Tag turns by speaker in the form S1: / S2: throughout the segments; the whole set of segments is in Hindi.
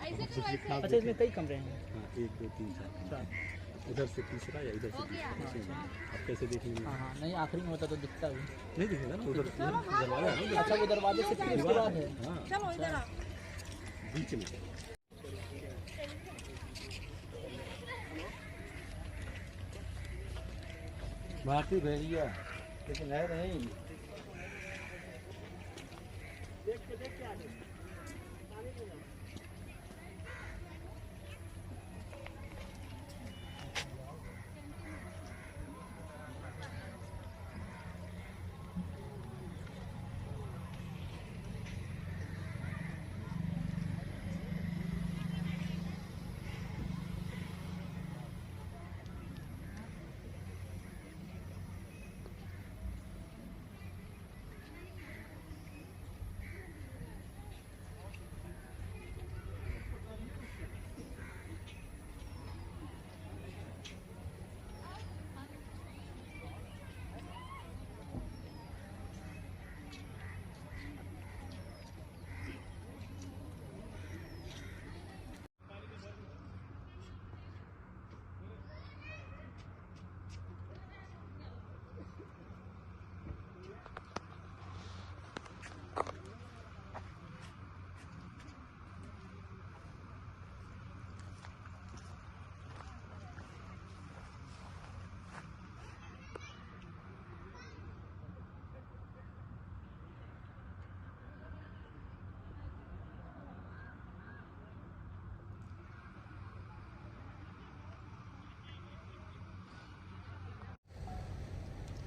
S1: अच्छा, इसमें कई कमरे हैं?
S2: हाँ, 1 2 3 4 इधर से तीसरा या इधर से तीसरा। आप कैसे देख लेंगे?
S1: हाँ, नहीं आखिरी में होता तो दिखता भी
S2: नहीं दिखेगा ना, उधर दरवाजा है ना।
S1: अच्छा, वो दरवाजे से फिर उसके बाद है?
S2: हाँ,
S3: चलो इधर आओ।
S2: बीच में।
S4: भारतीय भेड़िया लेकिन है नहीं।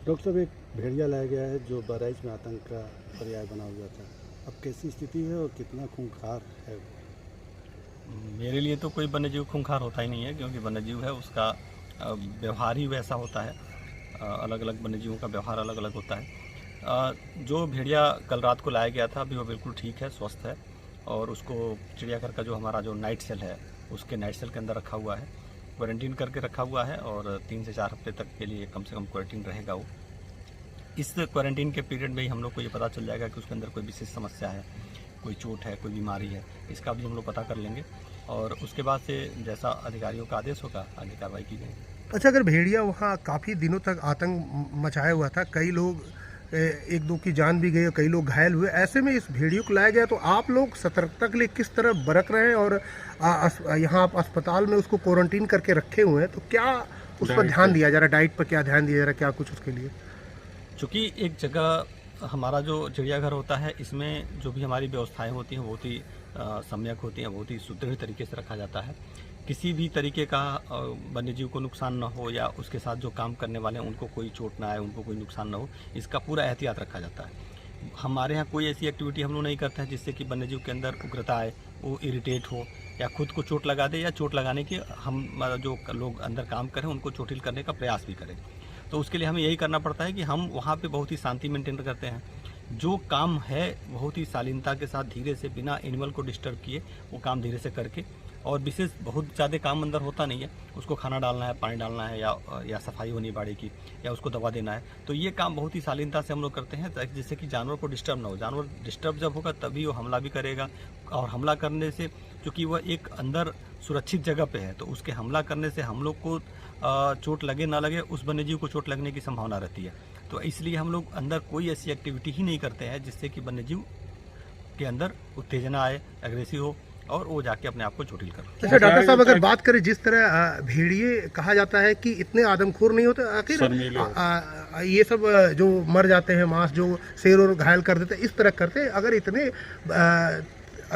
S2: डॉक्टर साहब, एक भेड़िया लाया गया है जो बहराइच में आतंक का पर्याय बना हुआ था। अब कैसी स्थिति है और कितना खूंखार है?
S5: मेरे लिए तो कोई वन्यजीव खूंखार होता ही नहीं है, क्योंकि वन्यजीव है उसका व्यवहार ही वैसा होता है। अलग अलग वन्यजीवों का व्यवहार अलग अलग होता है। जो भेड़िया कल रात को लाया गया था अभी वो बिल्कुल ठीक है, स्वस्थ है, और उसको चिड़ियाघर का जो हमारा जो नाइट सेल है उसके नाइट सेल के अंदर रखा हुआ है, क्वारंटीन करके रखा हुआ है, और 3 से 4 हफ्ते तक के लिए कम से कम क्वारंटीन रहेगा वो। इस क्वारंटीन के पीरियड में ही हम लोग को ये पता चल जाएगा कि उसके अंदर कोई विशेष समस्या है, कोई चोट है, कोई बीमारी है, इसका भी हम लोग पता कर लेंगे, और उसके बाद से जैसा अधिकारियों का आदेश होगा आगे कार्रवाई की जाएगी।
S6: अच्छा, अगर भेड़िया वहाँ काफ़ी दिनों तक आतंक मचाया हुआ था, कई लोग 1-2 की जान भी गई और कई लोग घायल हुए, ऐसे में इस भेड़ियों को लाया गया, तो आप लोग सतर्कता के लिए किस तरह बरत रहे हैं? और यहाँ आप अस्पताल में उसको क्वारंटीन करके रखे हुए हैं, तो क्या उस पर ध्यान दिया जा रहा है? डाइट पर क्या ध्यान दिया जा रहा है, क्या कुछ उसके लिए?
S5: चूँकि एक जगह हमारा जो चिड़ियाघर होता है, इसमें जो भी हमारी व्यवस्थाएं होती हैं बहुत ही सम्यक होती हैं, बहुत ही सुदृढ़ तरीके से रखा जाता है। किसी भी तरीके का वन्यजीव को नुकसान न हो, या उसके साथ जो काम करने वाले हैं उनको कोई चोट ना आए, उनको कोई नुकसान न हो, इसका पूरा एहतियात रखा जाता है। हमारे यहाँ कोई ऐसी एक्टिविटी हम लोग नहीं करते हैं जिससे कि वन्यजीव के अंदर उग्रता आए, वो इरिटेट हो या खुद को चोट लगा दे, या चोट लगाने के हम जो लोग अंदर काम करें उनको चोटिल करने का प्रयास भी करें। तो उसके लिए हमें यही करना पड़ता है कि हम वहाँ पे बहुत ही शांति मेंटेन करते हैं। जो काम है बहुत ही शालीनता के साथ धीरे से, बिना एनिमल को डिस्टर्ब किए वो काम धीरे से करके, और विशेष बहुत ज़्यादा काम अंदर होता नहीं है, उसको खाना डालना है, पानी डालना है, या सफाई होनी है बाड़ी की, या उसको दवा देना है, तो ये काम बहुत ही शालीनता से हम लोग करते हैं, जिससे कि जानवर को डिस्टर्ब ना हो। जानवर डिस्टर्ब जब होगा तभी वो हमला भी करेगा, और हमला करने से, चूँकि वह एक अंदर सुरक्षित जगह पे है, तो उसके हमला करने से हम लोग को चोट लगे ना लगे, उस वन्यजीव को चोट लगने की संभावना रहती है। तो इसलिए हम लोग अंदर कोई ऐसी एक्टिविटी ही नहीं करते हैं जिससे कि वन्यजीव के अंदर उत्तेजना आए, एग्रेसिव हो, और वो जाके अपने आप को चोटिल कर।
S6: अच्छा डॉक्टर साहब, अगर बात करें जिस तरह भेड़िए कहा जाता है कि इतने आदमखोर नहीं होते, आखिर ये सब जो मर जाते हैं, मांस जो शेर और घायल कर देते, इस तरह करते, अगर इतने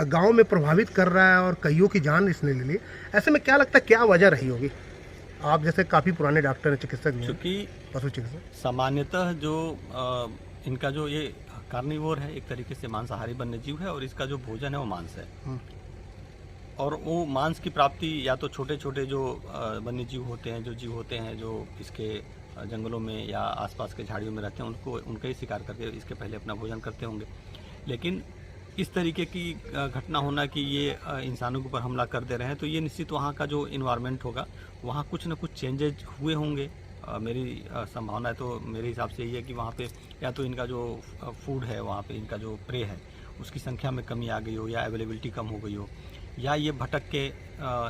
S6: गांव में प्रभावित कर रहा है और कईयों की जान इसने ले ली, ऐसे में क्या लगता है क्या वजह रही होगी? आप जैसे काफ़ी पुराने डॉक्टर हैं, चिकित्सक भी,
S5: क्योंकि
S6: पशु चिकित्सक,
S5: सामान्यतः जो इनका जो ये कार्निवोर है, एक तरीके से मांसाहारी वन्यजीव है, और इसका जो भोजन है वो मांस है, और वो मांस की प्राप्ति या तो छोटे छोटे जो वन्यजीव होते हैं, जो जीव होते हैं जो इसके जंगलों में या आसपास के झाड़ियों में रहते हैं, उनका ही शिकार करके इसके पहले अपना भोजन करते होंगे। लेकिन इस तरीके की घटना होना कि ये इंसानों के ऊपर हमला कर दे रहे हैं, तो ये निश्चित वहाँ का जो इन्वायरमेंट होगा वहाँ कुछ ना कुछ चेंजेज हुए होंगे। मेरी संभावना है, तो मेरे हिसाब से ये है कि वहाँ पे या तो इनका जो फूड है, वहाँ पे इनका जो प्रे है उसकी संख्या में कमी आ गई हो, या अवेलेबिलिटी कम हो गई हो, या ये भटक के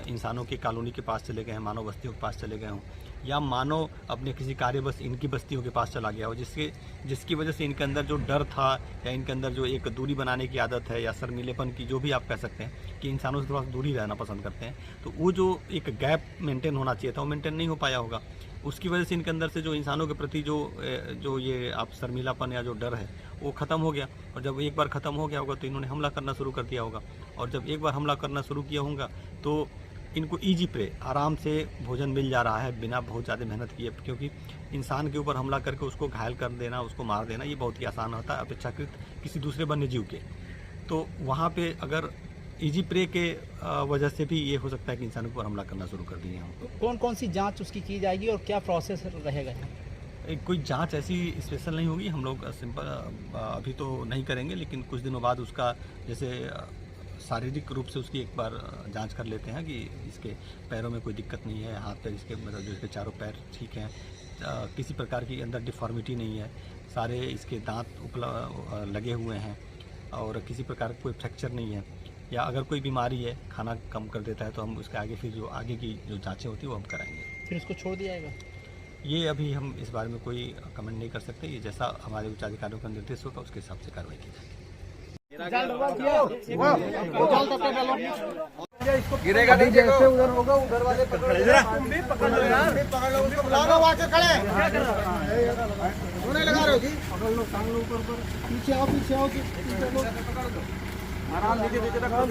S5: इंसानों की कॉलोनी के पास चले गए हैं, मानव बस्तियों के पास चले गए हों, या मानव अपने किसी कार्यवश इनकी बस्तियों के पास चला गया हो, जिसकी वजह से इनके अंदर जो डर था या इनके अंदर जो एक दूरी बनाने की आदत है या शर्मीलेपन की, जो भी आप कह सकते हैं कि इंसानों से थोड़ा सा दूरी रहना पसंद करते हैं, तो वो जो एक गैप मेंटेन होना चाहिए था वो मेंटेन नहीं हो पाया होगा। उसकी वजह से इनके अंदर से जो इंसानों के प्रति जो ये आप शर्मीलापन या जो डर है वो ख़त्म हो गया, और जब एक बार ख़त्म हो गया होगा तो इन्होंने हमला करना शुरू कर दिया होगा, और जब एक बार हमला करना शुरू किया होगा तो इनको ईजी प्रे, आराम से भोजन मिल जा रहा है बिना बहुत ज़्यादा मेहनत किए, क्योंकि इंसान के ऊपर हमला करके उसको घायल कर देना, उसको मार देना, ये बहुत ही आसान होता है अपेक्षाकृत किसी दूसरे वन्य जीव के। तो वहाँ पे अगर ईजी प्रे के वजह से भी ये हो सकता है कि इंसानों पर हमला करना शुरू कर दिए हम।
S1: कौन कौन सी जांच उसकी की जाएगी और क्या प्रोसेस रहेगा?
S5: कोई जांच ऐसी स्पेशल नहीं होगी, हम लोग सिंपल अभी तो नहीं करेंगे, लेकिन कुछ दिनों बाद उसका जैसे शारीरिक रूप से उसकी एक बार जांच कर लेते हैं कि इसके पैरों में कोई दिक्कत नहीं है, हाथ पैर इसके मतलब जो इसके चारों पैर ठीक हैं, किसी प्रकार की अंदर डिफॉर्मिटी नहीं है, सारे इसके दांत लगे हुए हैं और किसी प्रकार का कोई फ्रैक्चर नहीं है, या अगर कोई बीमारी है, खाना कम कर देता है, तो हम उसके आगे फिर जो आगे की जो जाँचें होती है वो हम कराएंगे।
S1: फिर उसको छोड़ दिया जाएगा?
S5: ये अभी हम इस बारे में कोई कमेंट नहीं कर सकते, ये जैसा हमारे उच्च अधिकारियों का निर्देश होगा उसके हिसाब से कार्रवाई की जाएगी।
S4: गिरेगा नहीं, जैसे उधर होगा उधर वाले पकड़ लो यार, पकड़ लो उसको, बुला लो आके खड़े होने लगा रहे हो जी, पकड़ लो, टांग लो ऊपर, पीछे आओ, पीछे आओ, पकड़ दो आराम, नीचे नीचे रखो,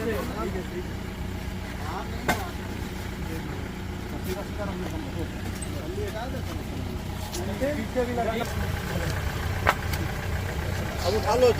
S4: पीछे भी लगा, अब उठा लो।